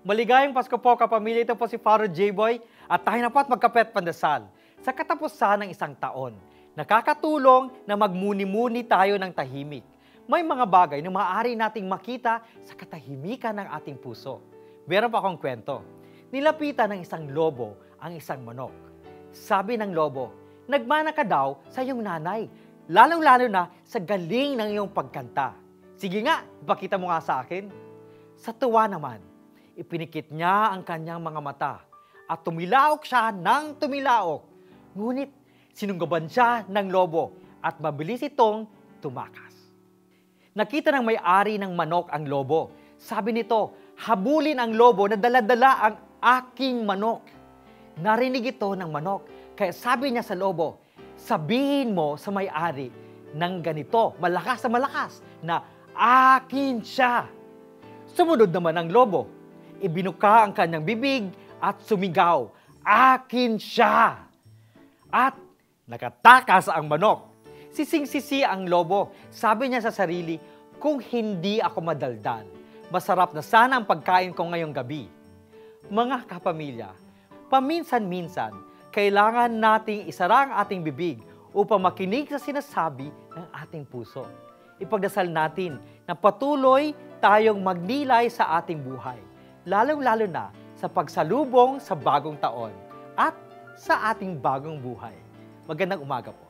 Maligayang Pasko po, kapamilya. Ito po si Father J-Boy at tayo na po at magkape at pandasal. Sa katapusan ng isang taon, nakakatulong na magmuni-muni tayo ng tahimik. May mga bagay na maaari nating makita sa katahimikan ng ating puso. Meron pa akong kwento. Nilapitan ng isang lobo ang isang manok. Sabi ng lobo, "Nagmana ka daw sa iyong nanay, lalong-lalo na sa galing ng iyong pagkanta. Sige nga, ipakita mo nga sa akin." Sa tuwa naman, ipinikit niya ang kanyang mga mata at tumilaok siya ng tumilaok. Ngunit sinunggaban siya ng lobo at mabilis itong tumakas. Nakita ng may-ari ng manok ang lobo. Sabi nito, "Habulin ang lobo na dala-dala ang aking manok." Narinig ito ng manok, kaya sabi niya sa lobo, "Sabihin mo sa may-ari ng ganito, malakas na malakas, na akin siya." Sumunod naman ang lobo. Ibinuka ang kanyang bibig at sumigaw, "Akin siya!" At nakatakas ang manok. Sising-sisi ang lobo. Sabi niya sa sarili, "Kung hindi ako madaldal, masarap na sana ang pagkain ko ngayong gabi." Mga kapamilya, paminsan-minsan, kailangan nating isara ang ating bibig upang makinig sa sinasabi ng ating puso. Ipagdasal natin na patuloy tayong magnilay sa ating buhay, lalong-lalo na sa pagsalubong sa bagong taon at sa ating bagong buhay. Magandang umaga po.